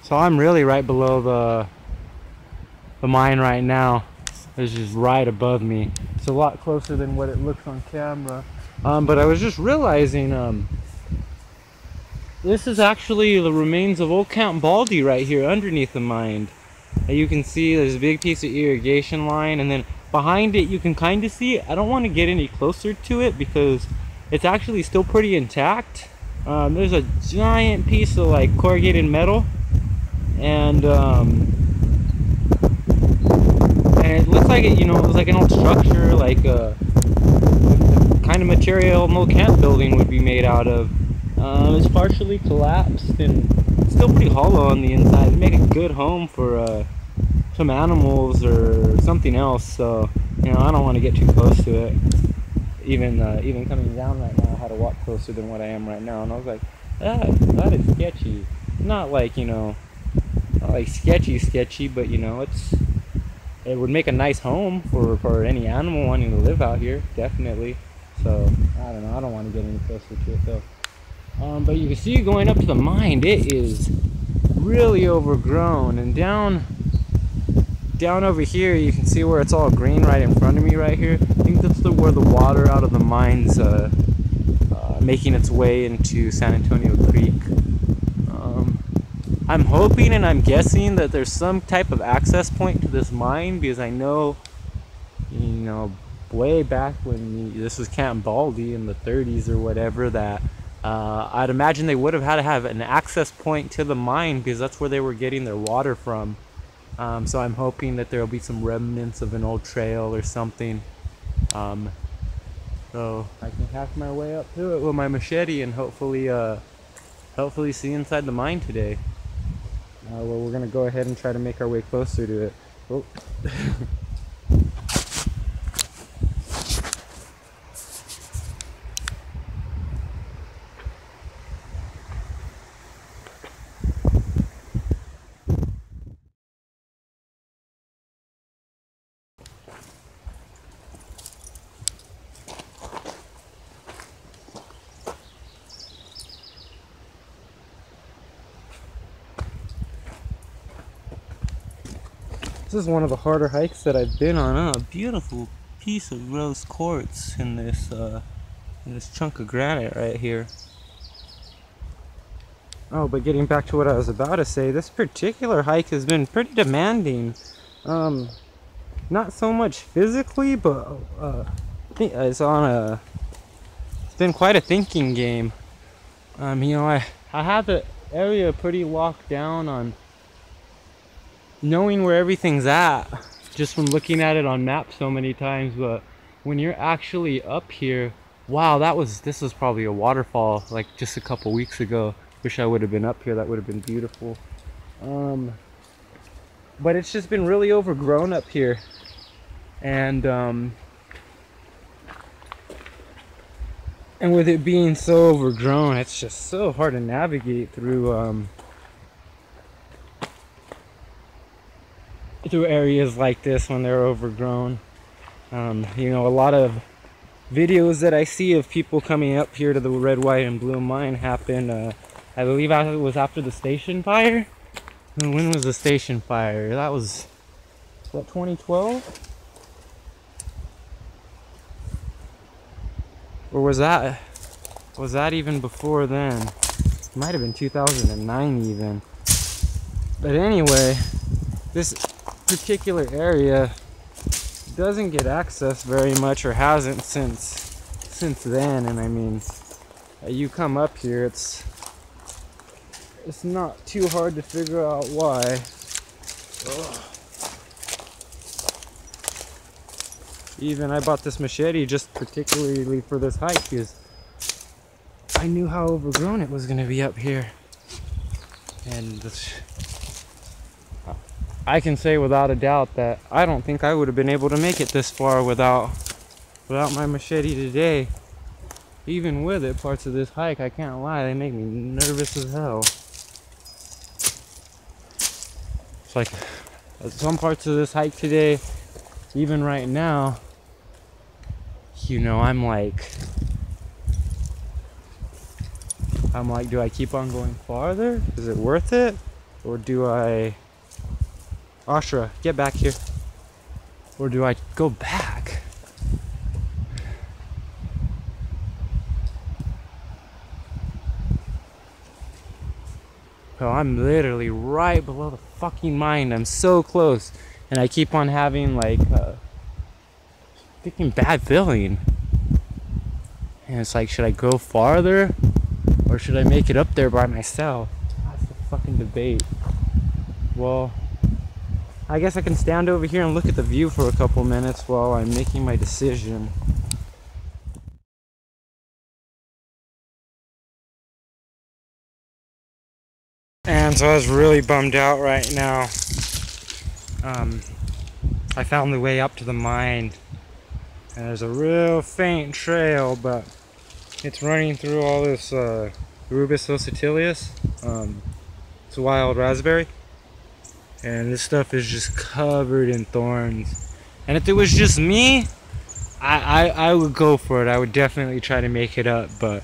So I'm really right below the mine right now. It's just right above me. It's a lot closer than what it looks on camera. But I was just realizing this is actually the remains of old Camp Baldy right here underneath the mine. You can see there's a big piece of irrigation line, and then behind it you can kind of see it. I don't want to get any closer to it because it's actually still pretty intact. There's a giant piece of like corrugated metal, and it looks like it, you know, it was like an old structure, like the kind of material an old camp building would be made out of. It's partially collapsed and still pretty hollow on the inside. It'd make a good home for some animals or something else. So, you know, I don't want to get too close to it. Even coming down right now, I had to walk closer than what I am right now, and I was like, that is sketchy. Not like, you know, not like sketchy, but you know, it would make a nice home for any animal wanting to live out here, definitely. So I don't know, I don't want to get any closer to it though. But you can see going up to the mine, it is really overgrown, and down over here you can see where it's all green right in front of me right here. I think that's where the water out of the mine's making its way into San Antonio Creek. I'm hoping and I'm guessing that there's some type of access point to this mine, because I know, you know, way back when this was Camp Baldy in the 30s or whatever, that I'd imagine they would have had to have an access point to the mine, because that's where they were getting their water from. So I'm hoping that there'll be some remnants of an old trail or something. So I can hack my way up to it with my machete and hopefully see inside the mine today. Well, we're gonna go ahead and try to make our way closer to it. Oh. This is one of the harder hikes that I've been on. A beautiful piece of rose quartz in this chunk of granite right here. Oh, but getting back to what I was about to say, this particular hike has been pretty demanding. Not so much physically, but it's been quite a thinking game. You know, I have the area pretty locked down on knowing where everything's at, just from looking at it on maps so many times. But when you're actually up here, wow, this was probably a waterfall like just a couple weeks ago. Wish I would have been up here, that would have been beautiful. But it's just been really overgrown up here, and with it being so overgrown, it's just so hard to navigate through areas like this when they're overgrown. You know, a lot of videos that I see of people coming up here to the red, white, and blue mine happen, I believe it was after the station fire. When was the station fire? That was, what, 2012? Or was that even before then? It might have been 2009 even. But anyway, this particular area doesn't get accessed very much, or hasn't since then. And I mean, you come up here, it's not too hard to figure out why. Ugh. Even I bought this machete just particularly for this hike, because I knew how overgrown it was going to be up here. And I can say without a doubt that I don't think I would have been able to make it this far without my machete today. Even with it, parts of this hike, I can't lie, they make me nervous as hell. It's like some parts of this hike today, even right now, you know, I'm like, do I keep on going farther? Is it worth it? Or do I... Asura, get back here. Or do I go back? Oh, I'm literally right below the fucking mine. I'm so close. And I keep on having like freaking bad feeling. And it's like, should I go farther? Or should I make it up there by myself? That's the fucking debate. Well, I guess I can stand over here and look at the view for a couple minutes while I'm making my decision. And so I was really bummed out right now. I found the way up to the mine. And there's a real faint trail, but it's running through all this Rubus ocitilius. It's a wild raspberry. And this stuff is just covered in thorns. And if it was just me, I would go for it. I would definitely try to make it up. But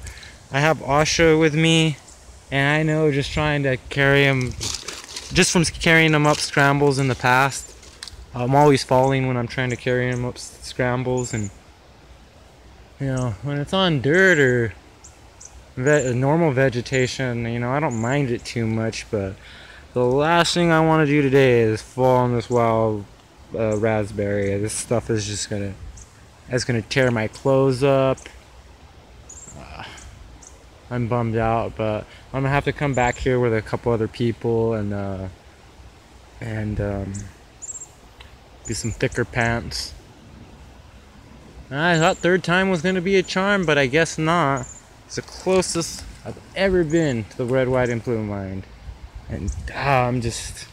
I have Asura with me, and I know just trying to carry him, just from carrying him up scrambles in the past, I'm always falling when I'm trying to carry him up scrambles. And you know, when it's on dirt or normal vegetation, you know, I don't mind it too much. But the last thing I want to do today is fall on this wild raspberry. This stuff is just gonna tear my clothes up. I'm bummed out, but I'm gonna have to come back here with a couple other people and do some thicker pants. I thought third time was gonna be a charm, but I guess not. It's the closest I've ever been to the red, white, and blue mine. And I'm just,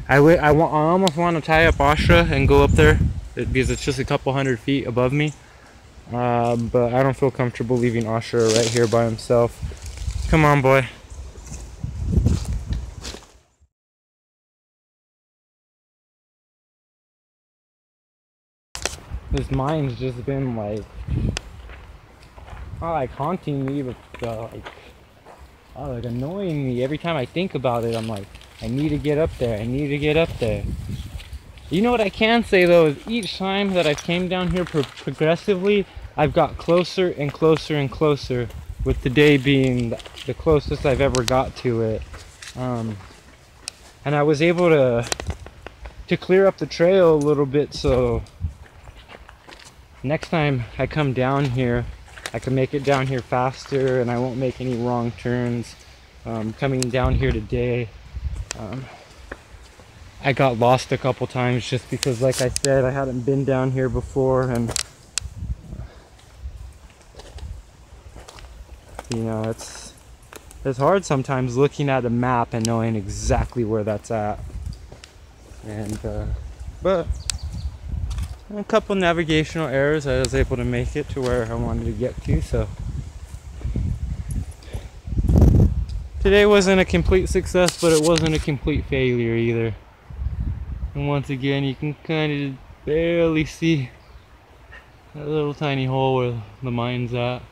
I almost want to tie up Asura and go up there because it's just a couple hundred feet above me. But I don't feel comfortable leaving Asura right here by himself. Come on, boy. This mine's just been like, not like haunting me, but like annoying me. Every time I think about it, I'm like, I need to get up there. I need to get up there. You know what I can say though is each time that I've came down here progressively, I've got closer and closer and closer, with today being the closest I've ever got to it. And I was able to clear up the trail a little bit, so next time I come down here, I can make it down here faster and I won't make any wrong turns. Coming down here today, I got lost a couple times just because, like I said, I hadn't been down here before, and you know, it's hard sometimes looking at a map and knowing exactly where that's at. And but a couple navigational errors, I was able to make it to where I wanted to get to. So today wasn't a complete success, but it wasn't a complete failure either. And once again, you can kind of barely see that little tiny hole where the mine's at.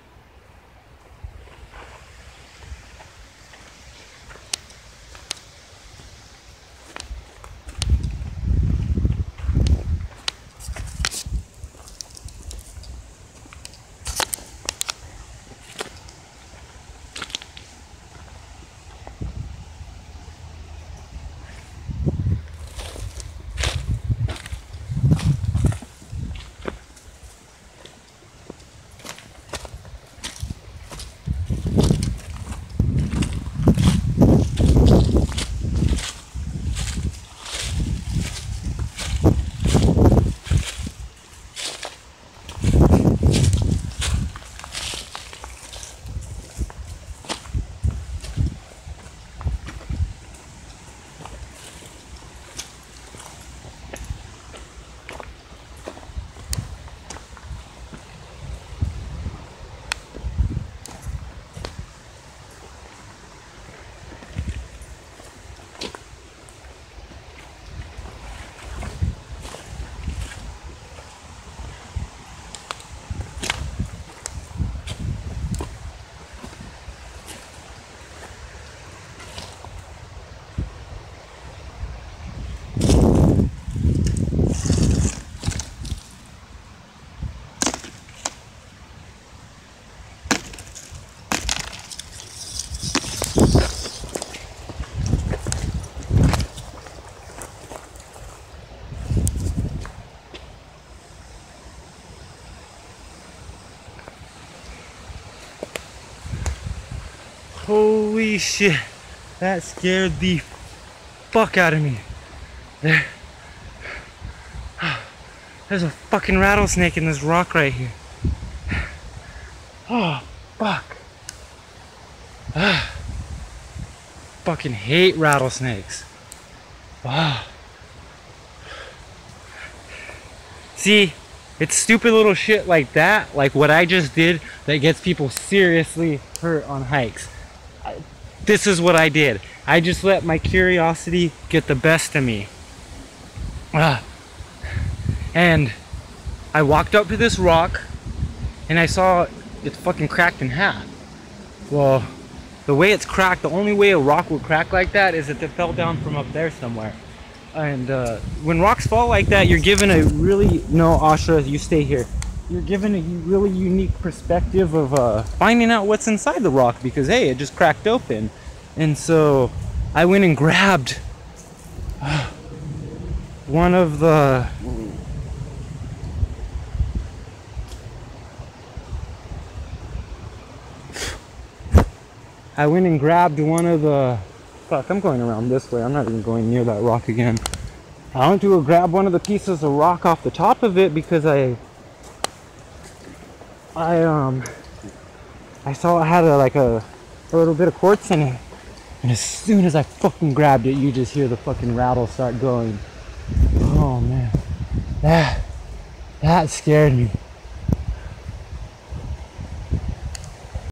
Holy shit. That scared the fuck out of me. There's a fucking rattlesnake in this rock right here. Oh, fuck. Fucking hate rattlesnakes. Wow. See, it's stupid little shit like that, like what I just did, that gets people seriously hurt on hikes. This is what I did. I just let my curiosity get the best of me. And I walked up to this rock and I saw it's fucking cracked in half. Well, the way it's cracked, the only way a rock would crack like that is if it fell down from up there somewhere. And when rocks fall like that, you're given a really, no, Asura, you stay here. You're given a really unique perspective of finding out what's inside the rock, because hey, it just cracked open. And so I went and grabbed one of the fuck, I'm going around this way. I'm not even going near that rock again. I went to go grab one of the pieces of rock off the top of it because I saw it had a little bit of quartz in it. And as soon as I fucking grabbed it, you just hear the fucking rattle start going. Oh man. That scared me.